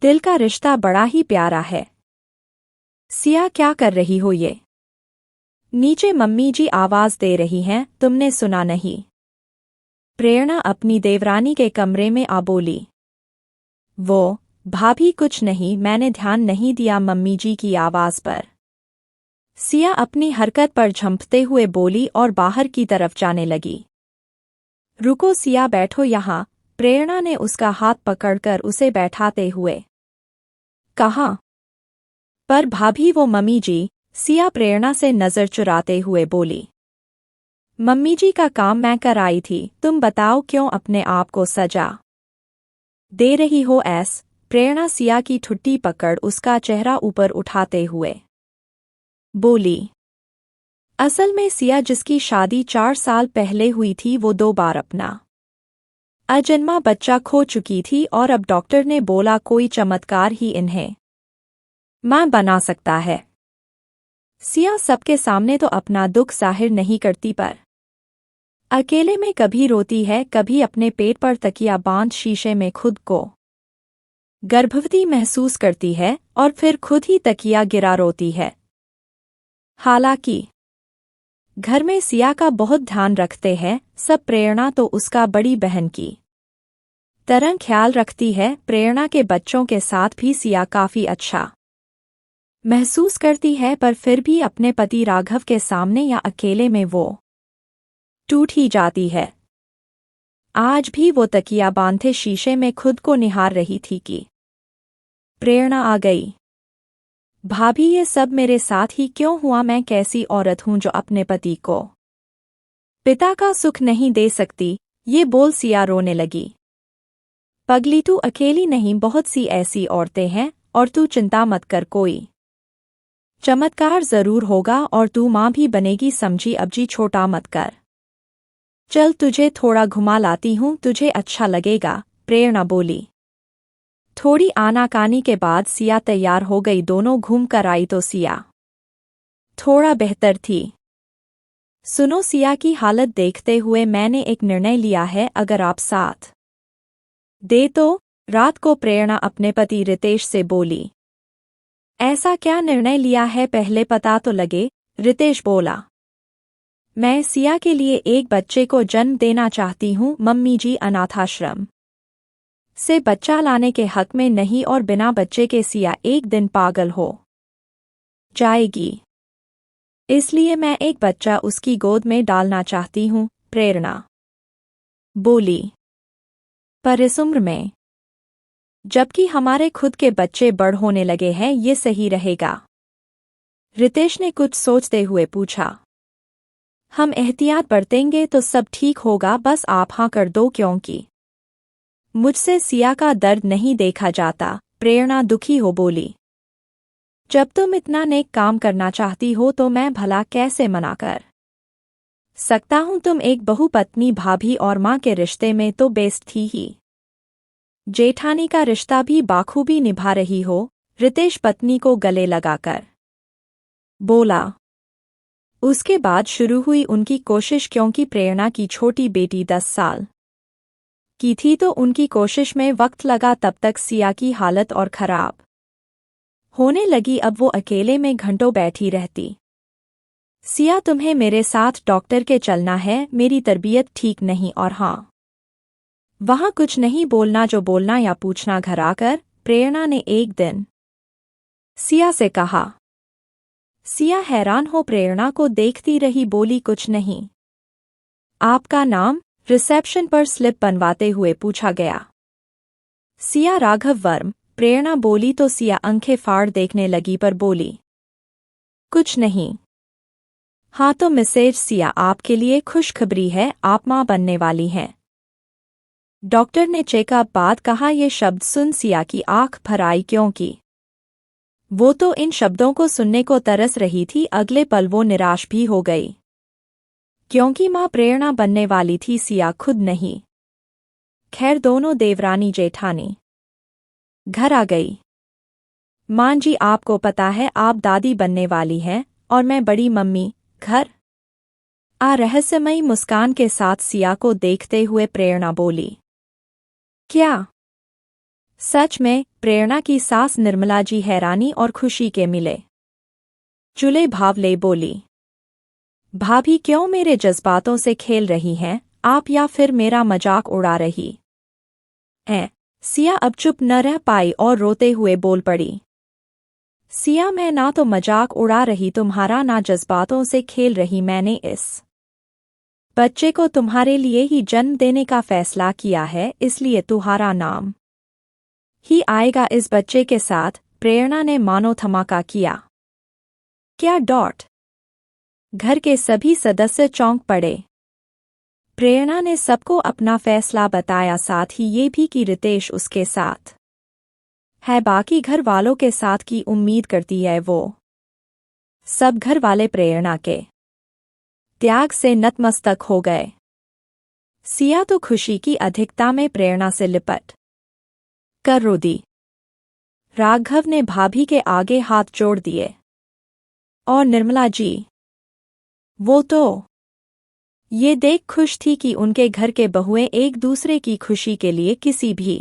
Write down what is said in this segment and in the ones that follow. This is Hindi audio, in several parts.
दिल का रिश्ता बड़ा ही प्यारा है। सिया, क्या कर रही हो ये? नीचे मम्मी जी आवाज दे रही हैं, तुमने सुना नहीं? प्रेरणा अपनी देवरानी के कमरे में आ बोली। वो, भाभी कुछ नहीं, मैंने ध्यान नहीं दिया मम्मी जी की आवाज पर। सिया अपनी हरकत पर झंपते हुए बोली और बाहर की तरफ जाने लगी। रुको सिया, बैठो यहाँ, प्रेरणा ने उसका हाथ पकड़कर उसे बैठाते हुए कहा। पर भाभी वो मम्मी जी, सिया प्रेरणा से नजर चुराते हुए बोली। मम्मी जी का काम मैं कर आई थी, तुम बताओ क्यों अपने आप को सजा दे रही हो ऐस? प्रेरणा सिया की ठुड्डी पकड़ उसका चेहरा ऊपर उठाते हुए बोली। असल में सिया, जिसकी शादी 4 साल पहले हुई थी, वो 2 बार अपना अजन्मा बच्चा खो चुकी थी और अब डॉक्टर ने बोला कोई चमत्कार ही इन्हें मां बना सकता है। सिया सबके सामने तो अपना दुख जाहिर नहीं करती, पर अकेले में कभी रोती है, कभी अपने पेट पर तकिया बांध शीशे में खुद को गर्भवती महसूस करती है और फिर खुद ही तकिया गिरा रोती है। हालांकि घर में सिया का बहुत ध्यान रखते हैं सब, प्रेरणा तो उसका बड़ी बहन की तरह ख्याल रखती है। प्रेरणा के बच्चों के साथ भी सिया काफी अच्छा महसूस करती है, पर फिर भी अपने पति राघव के सामने या अकेले में वो टूट ही जाती है। आज भी वो तकिया बांधे शीशे में खुद को निहार रही थी कि प्रेरणा आ गई। भाभी, ये सब मेरे साथ ही क्यों हुआ? मैं कैसी औरत हूं जो अपने पति को पिता का सुख नहीं दे सकती? ये बोल सिया रोने लगी। पगली, तू अकेली नहीं, बहुत सी ऐसी औरतें हैं, और तू चिंता मत कर, कोई चमत्कार जरूर होगा और तू मां भी बनेगी, समझी? अब जी छोटा मत कर, चल तुझे थोड़ा घुमा लाती हूं, तुझे अच्छा लगेगा, प्रेरणा बोली। थोड़ी आनाकानी के बाद सिया तैयार हो गई। दोनों घूम कर आई तो सिया थोड़ा बेहतर थी। सुनो सिया की हालत देखते हुए मैंने एक निर्णय लिया है, अगर आप साथ दे तो। रात को प्रेरणा अपने पति रितेश से बोली। ऐसा क्या निर्णय लिया है, पहले पता तो लगे, रितेश बोला। मैं सिया के लिए एक बच्चे को जन्म देना चाहती हूँ मम्मी जी, अनाथाश्रम से बच्चा लाने के हक में नहीं, और बिना बच्चे के सिया एक दिन पागल हो जाएगी, इसलिए मैं एक बच्चा उसकी गोद में डालना चाहती हूँ, प्रेरणा बोली। पर इस उम्र में, जबकि हमारे खुद के बच्चे बड़ होने लगे हैं, ये सही रहेगा? रितेश ने कुछ सोचते हुए पूछा। हम एहतियात बरतेंगे तो सब ठीक होगा, बस आप हाँ कर दो, क्योंकि मुझसे सिया का दर्द नहीं देखा जाता, प्रेरणा दुखी हो बोली। जब तुम इतना नेक काम करना चाहती हो तो मैं भला कैसे मना कर सकता हूं? तुम एक बहुपत्नी, भाभी और मां के रिश्ते में तो बेस्ट थी ही, जेठानी का रिश्ता भी बाखूबी निभा रही हो, रितेश पत्नी को गले लगाकर बोला। उसके बाद शुरू हुई उनकी कोशिश, क्योंकि प्रेरणा की छोटी बेटी 10 साल की थी तो उनकी कोशिश में वक्त लगा। तब तक सिया की हालत और खराब होने लगी। अब वो अकेले में घंटों बैठी रहती। सिया, तुम्हें मेरे साथ डॉक्टर के चलना है, मेरी तबीयत ठीक नहीं, और हाँ, वहाँ कुछ नहीं बोलना, जो बोलना या पूछना घर आकर, प्रेरणा ने एक दिन सिया से कहा। सिया हैरान हो प्रेरणा को देखती रही, बोली कुछ नहीं। आपका नाम? रिसेप्शन पर स्लिप बनवाते हुए पूछा गया। सिया, राघव वर्म, प्रेरणा बोली तो सिया आंखें फाड़ देखने लगी, पर बोली कुछ नहीं। हाँ तो मिसेज सिया, आपके लिए खुशखबरी है, आप मां बनने वाली हैं, डॉक्टर ने चेकअप बाद कहा। ये शब्द सुन सिया की आंख भर आई, क्योंकि वो तो इन शब्दों को सुनने को तरस रही थी। अगले पल वो निराश भी हो गई, क्योंकि मां प्रेरणा बनने वाली थी, सिया खुद नहीं। खैर, दोनों देवरानी जेठानी घर आ गई। मां जी, आपको पता है आप दादी बनने वाली हैं, और मैं बड़ी मम्मी। घर आ रहस्यमयी मुस्कान के साथ सिया को देखते हुए प्रेरणा बोली। क्या? सच में, प्रेरणा की सास निर्मला जी हैरानी और खुशी के मिले जुले भाव ले बोली। भाभी क्यों मेरे जज्बातों से खेल रही हैं, आप या फिर मेरा मजाक उड़ा रही हैं? सिया अब चुप न रह पाई और रोते हुए बोल पड़ी। सिया, मैं ना तो मजाक उड़ा रही तुम्हारा, ना जज्बातों से खेल रही। मैंने इस बच्चे को तुम्हारे लिए ही जन्म देने का फैसला किया है, इसलिए तुम्हारा नाम ही आएगा इस बच्चे के साथ। प्रेरणा ने मानो धमाका किया। क्या डॉट? घर के सभी सदस्य चौंक पड़े। प्रेरणा ने सबको अपना फैसला बताया, साथ ही ये भी कि रितेश उसके साथ है, बाकी घर वालों के साथ की उम्मीद करती है वो। सब घर वाले प्रेरणा के त्याग से नतमस्तक हो गए। सिया तो खुशी की अधिकता में प्रेरणा से लिपट कर रो दी। राघव ने भाभी के आगे हाथ जोड़ दिए। और निर्मला जी, वो तो ये देख खुश थी कि उनके घर के बहुएं एक दूसरे की खुशी के लिए किसी भी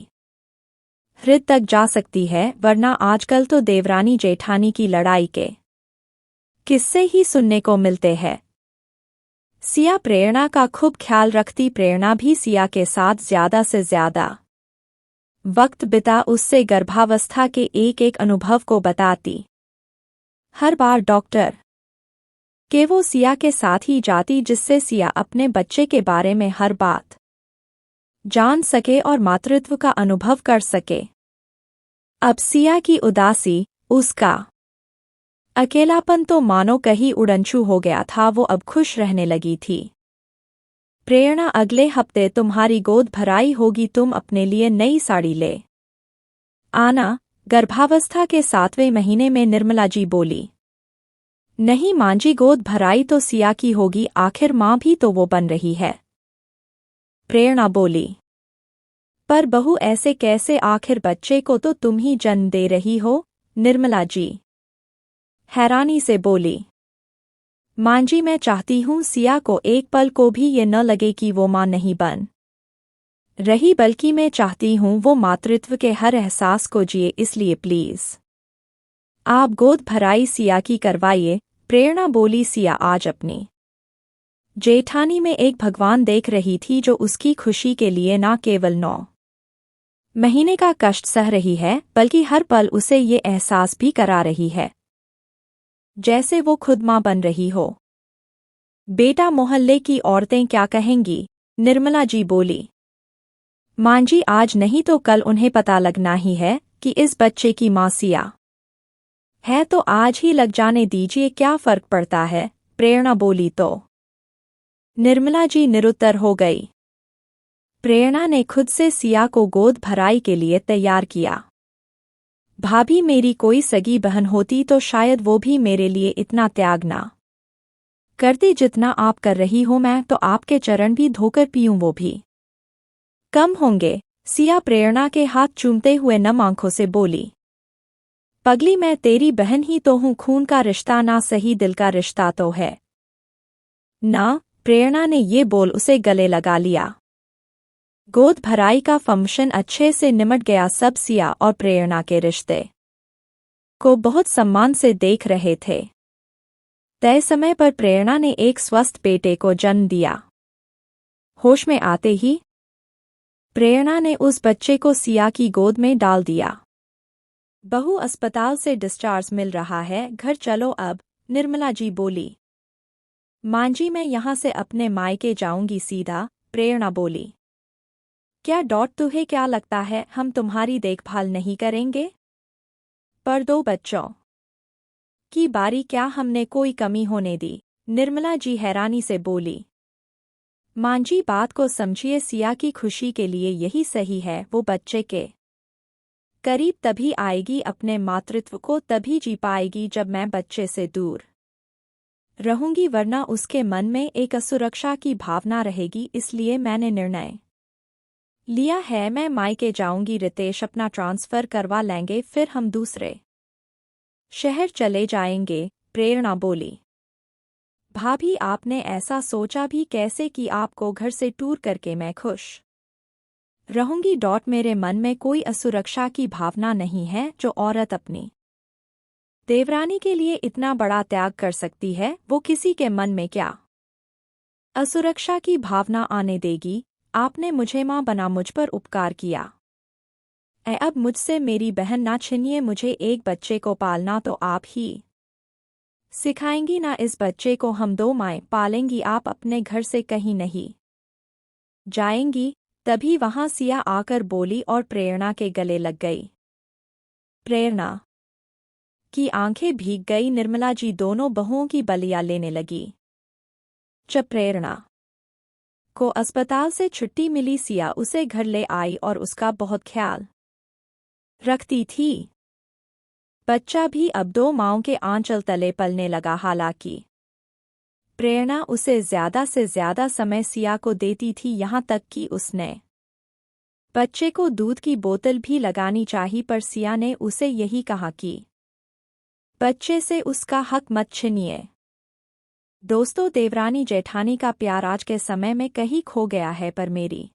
हद तक जा सकती है, वरना आजकल तो देवरानी जेठानी की लड़ाई के किस्से ही सुनने को मिलते हैं। सिया प्रेरणा का खूब ख्याल रखती। प्रेरणा भी सिया के साथ ज्यादा से ज्यादा वक्त बिता उससे गर्भावस्था के एक एक अनुभव को बताती। हर बार डॉक्टर के वो सिया के साथ ही जाती, जिससे सिया अपने बच्चे के बारे में हर बात जान सके और मातृत्व का अनुभव कर सके। अब सिया की उदासी, उसका अकेलापन तो मानो कहीं उड़नछू हो गया था। वो अब खुश रहने लगी थी। प्रेरणा, अगले हफ्ते तुम्हारी गोद भराई होगी, तुम अपने लिए नई साड़ी ले आना। गर्भावस्था के 7वें महीने में निर्मला जी बोली। नहीं मां जी, गोद भराई तो सिया की होगी, आखिर मां भी तो वो बन रही है। प्रेरणा बोली। पर बहू ऐसे कैसे, आखिर बच्चे को तो तुम ही जन्म दे रही हो। निर्मला जी हैरानी से बोली। मां जी, मैं चाहती हूं सिया को एक पल को भी ये न लगे कि वो मां नहीं बन रही, बल्कि मैं चाहती हूं वो मातृत्व के हर एहसास को जिए, इसलिए प्लीज आप गोद भराई सिया की करवाइए। प्रेरणा बोली। सिया आज अपनी जेठानी में एक भगवान देख रही थी, जो उसकी खुशी के लिए न केवल 9 महीने का कष्ट सह रही है, बल्कि हर पल उसे ये एहसास भी करा रही है जैसे वो खुद मां बन रही हो। बेटा, मोहल्ले की औरतें क्या कहेंगी? निर्मला जी बोली। मां जी, आज नहीं तो कल उन्हें पता लगना ही है कि इस बच्चे की मां सिया है, तो आज ही लग जाने दीजिए, क्या फर्क पड़ता है। प्रेरणा बोली। तो निर्मला जी निरुत्तर हो गई। प्रेरणा ने खुद से सिया को गोद भराई के लिए तैयार किया। भाभी, मेरी कोई सगी बहन होती तो शायद वो भी मेरे लिए इतना त्याग ना करती जितना आप कर रही हो। मैं तो आपके चरण भी धोकर पीऊं, वो भी कम होंगे। सिया प्रेरणा के हाथ चूमते हुए नम आंखों से बोली। पगली, मैं तेरी बहन ही तो हूं, खून का रिश्ता ना सही, दिल का रिश्ता तो है ना। प्रेरणा ने ये बोल उसे गले लगा लिया। गोद भराई का फंक्शन अच्छे से निमट गया। सब सिया और प्रेरणा के रिश्ते को बहुत सम्मान से देख रहे थे। तय समय पर प्रेरणा ने एक स्वस्थ बेटे को जन्म दिया। होश में आते ही प्रेरणा ने उस बच्चे को सिया की गोद में डाल दिया। बहू, अस्पताल से डिस्चार्ज मिल रहा है, घर चलो अब। निर्मला जी बोली। मां जी, मैं यहाँ से अपने मायके जाऊंगी सीधा। प्रेरणा बोली। क्या डॉट, तुम्हें क्या लगता है हम तुम्हारी देखभाल नहीं करेंगे? पर 2 बच्चों की बारी क्या हमने कोई कमी होने दी? निर्मला जी हैरानी से बोली। मां जी, बात को समझिए, सिया की खुशी के लिए यही सही है। वो बच्चे के करीब तभी आएगी, अपने मातृत्व को तभी जी पाएगी जब मैं बच्चे से दूर रहूंगी, वरना उसके मन में एक असुरक्षा की भावना रहेगी। इसलिए मैंने निर्णय लिया है, मैं मायके जाऊंगी। रितेश अपना ट्रांसफर करवा लेंगे, फिर हम दूसरे शहर चले जाएंगे। प्रेरणा बोली। भाभी, आपने ऐसा सोचा भी कैसे कि आपको घर से टूर करके मैं खुश रहूंगी। मेरे मन में कोई असुरक्षा की भावना नहीं है। जो औरत अपनी देवरानी के लिए इतना बड़ा त्याग कर सकती है, वो किसी के मन में क्या असुरक्षा की भावना आने देगी? आपने मुझे माँ बना मुझ पर उपकार किया। अब मुझसे मेरी बहन ना छीनिए। मुझे एक बच्चे को पालना तो आप ही सिखाएंगी ना। इस बच्चे को हम दो माएँ पालेंगी। आप अपने घर से कहीं नहीं जाएंगी। तभी वहां सिया आकर बोली और प्रेरणा के गले लग गई। प्रेरणा की आंखें भीग गई। निर्मला जी दोनों बहुओं की बलियां लेने लगी। जब प्रेरणा को अस्पताल से छुट्टी मिली, सिया उसे घर ले आई और उसका बहुत ख्याल रखती थी। बच्चा भी अब दो माँओं के आंचल तले पलने लगा। हालांकि प्रेरणा उसे ज्यादा से ज्यादा समय सिया को देती थी, यहाँ तक कि उसने बच्चे को दूध की बोतल भी लगानी चाहिए, पर सिया ने उसे यही कहा कि बच्चे से उसका हक मत छीनिए। दोस्तों, देवरानी जेठानी का प्यार आज के समय में कहीं खो गया है, पर मेरी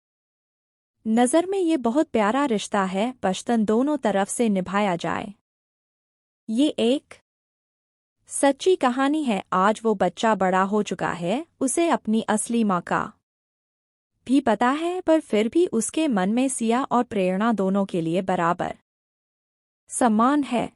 नज़र में ये बहुत प्यारा रिश्ता है। पश्तन दोनों तरफ से निभाया जाए। ये एक सच्ची कहानी है। आज वो बच्चा बड़ा हो चुका है, उसे अपनी असली माँ का भी पता है, पर फिर भी उसके मन में सिया और प्रेरणा दोनों के लिए बराबर सम्मान है।